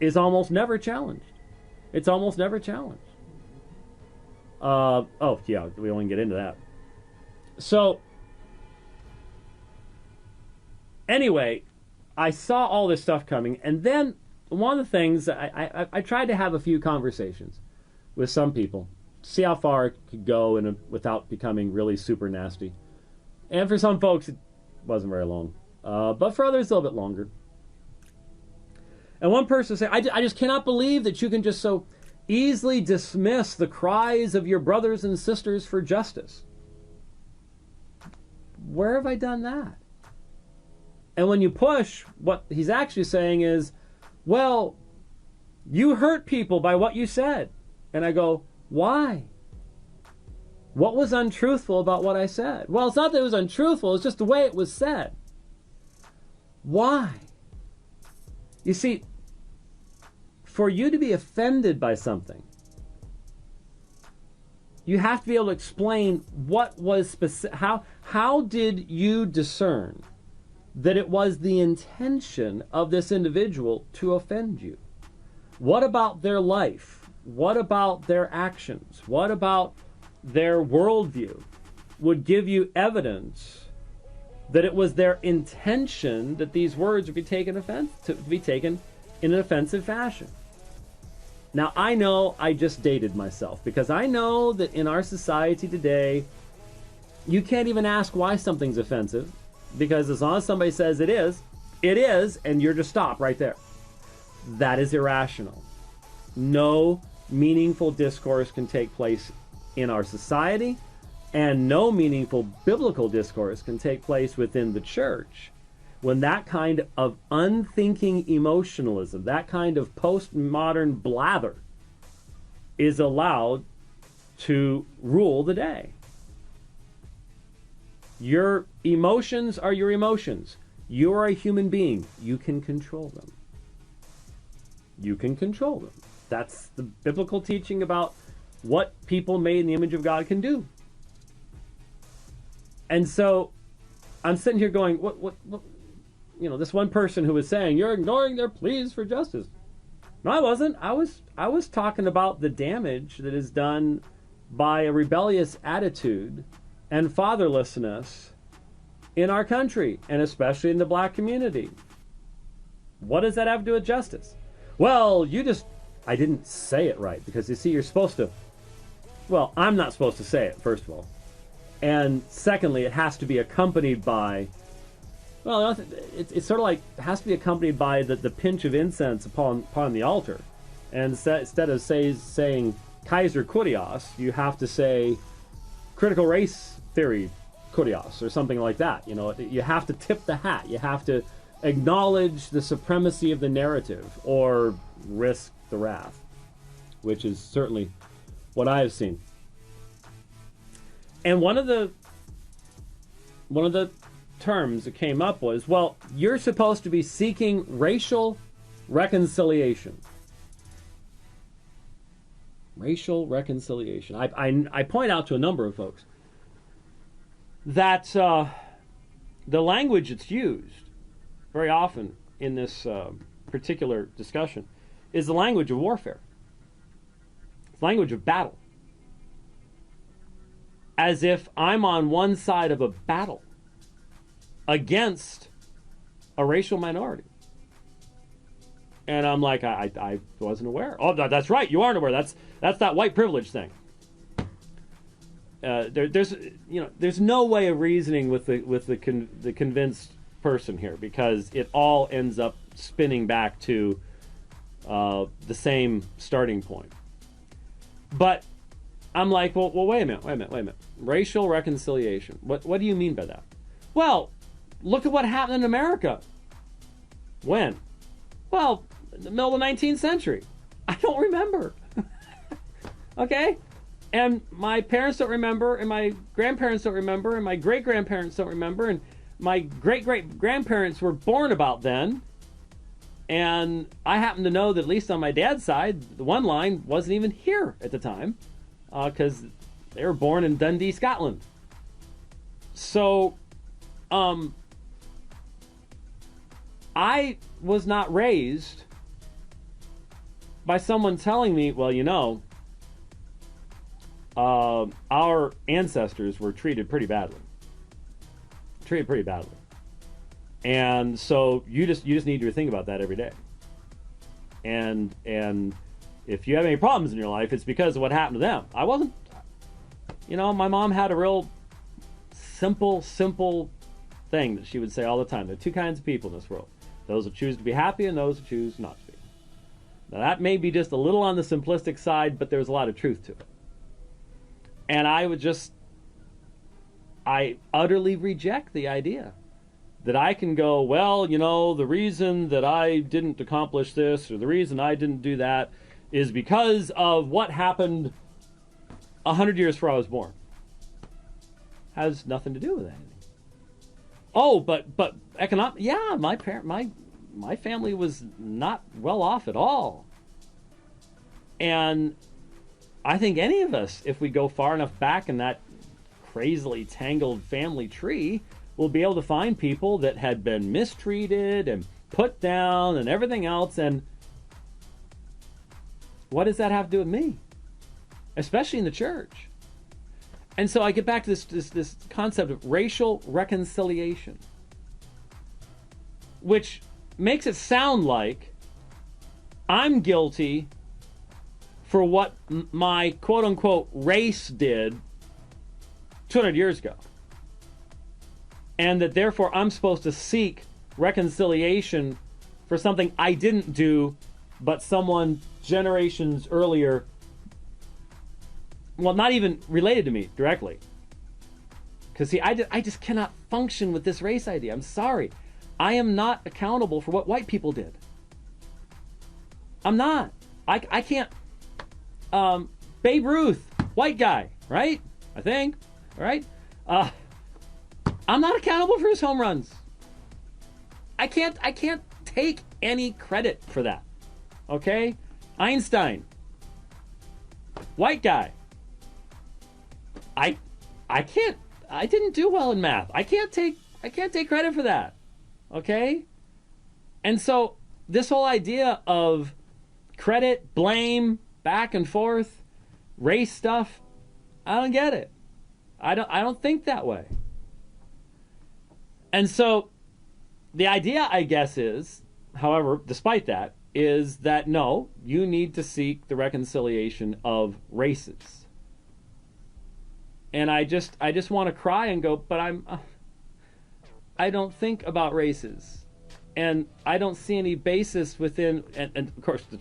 is almost never challenged. It's almost never challenged. Oh, yeah, we won't get into that. So, anyway, I saw all this stuff coming, and then one of the things I tried to have a few conversations with some people, see how far it could go without becoming really super nasty. And for some folks, it wasn't very long, but for others, a little bit longer. And one person said, I just cannot believe that you can just so easily dismiss the cries of your brothers and sisters for justice. Where have I done that? And when you push, what he's actually saying is, well, you hurt people by what you said. And I go, why? What was untruthful about what I said? Well, it's not that it was untruthful, it's just the way it was said. Why? You see, for you to be offended by something, you have to be able to explain what was specific. How did you discern that it was the intention of this individual to offend you? What about their life? What about their actions? What about their worldview would give you evidence that it was their intention that these words would be taken in an offensive fashion? Now, I know I just dated myself, because I know that in our society today, you can't even ask why something's offensive, because as long as somebody says it is, and you're just stop right there. That is irrational. No meaningful discourse can take place in our society, and no meaningful biblical discourse can take place within the church when that kind of unthinking emotionalism, that kind of postmodern blather is allowed to rule the day. Your emotions are your emotions. You are a human being. You can control them. You can control them. That's the biblical teaching about what people made in the image of God can do. And so I'm sitting here going, what this one person who was saying, you're ignoring their pleas for justice. No, I wasn't. I was talking about the damage that is done by a rebellious attitude and fatherlessness in our country, and especially in the black community. What does that have to do with justice? Well, I didn't say it right, because you see, you're supposed to, well, I'm not supposed to say it, first of all. And secondly, it has to be accompanied by, well, it's sort of like, it has to be accompanied by the pinch of incense upon the altar. And instead of saying Kaiser Kurios, you have to say critical race theory Kurios, or something like that. You have to tip the hat. You have to acknowledge the supremacy of the narrative, or risk the wrath, which is certainly what I have seen. And one of the terms that came up was, well, you're supposed to be seeking racial reconciliation. Racial reconciliation. I point out to a number of folks that the language that's used very often in this particular discussion is the language of warfare. It's the language of battle. As if I'm on one side of a battle against a racial minority. And I'm like, I wasn't aware. Oh, that's right, you aren't aware. That's that white privilege thing. There's no way of reasoning with the convinced person here, because it all ends up spinning back to the same starting point. But I'm like, well, wait a minute. Racial reconciliation. What do you mean by that? Well, look at what happened in America. When? Well, in the middle of the 19th century. I don't remember. Okay? And my parents don't remember, and my grandparents don't remember, and my great-grandparents don't remember, and my great-great-grandparents were born about then. And I happen to know that, at least on my dad's side, the one line wasn't even here at the time, because they were born in Dundee, Scotland. So, I was not raised by someone telling me, well, our ancestors were treated pretty badly. And so you just need to think about that every day. And if you have any problems in your life, it's because of what happened to them. I wasn't, my mom had a real simple thing that she would say all the time. There are two kinds of people in this world: those who choose to be happy and those who choose not to be. Now that may be just a little on the simplistic side, but there's a lot of truth to it. And I utterly reject the idea that I can go, well, the reason that I didn't accomplish this or the reason I didn't do that is because of what happened 100 years before I was born. Has nothing to do with anything. Oh, but economic, yeah, my family was not well off at all. And I think any of us, if we go far enough back in that crazily tangled family tree, will be able to find people that had been mistreated and put down and everything else. And what does that have to do with me? Especially in the church. And so I get back to this concept of racial reconciliation, which makes it sound like I'm guilty for what my quote-unquote race did 200 years ago. And that therefore I'm supposed to seek reconciliation for something I didn't do, but someone generations earlier, well, not even related to me directly. Because see, I just cannot function with this race idea. I'm sorry. I am not accountable for what white people did. I'm not. I can't. Babe Ruth, white guy, right? I think, right? I'm not accountable for his home runs. I can't take any credit for that. Okay? Einstein, white guy. I didn't do well in math. I can't take credit for that. Okay? And so this whole idea of credit, blame, back and forth, race stuff, I don't get it. I don't think that way. And so the idea, I guess, is, however, despite that, is that no, you need to seek the reconciliation of races. And I just want to cry and go, but I don't think about races. And I don't see any basis within, and of course the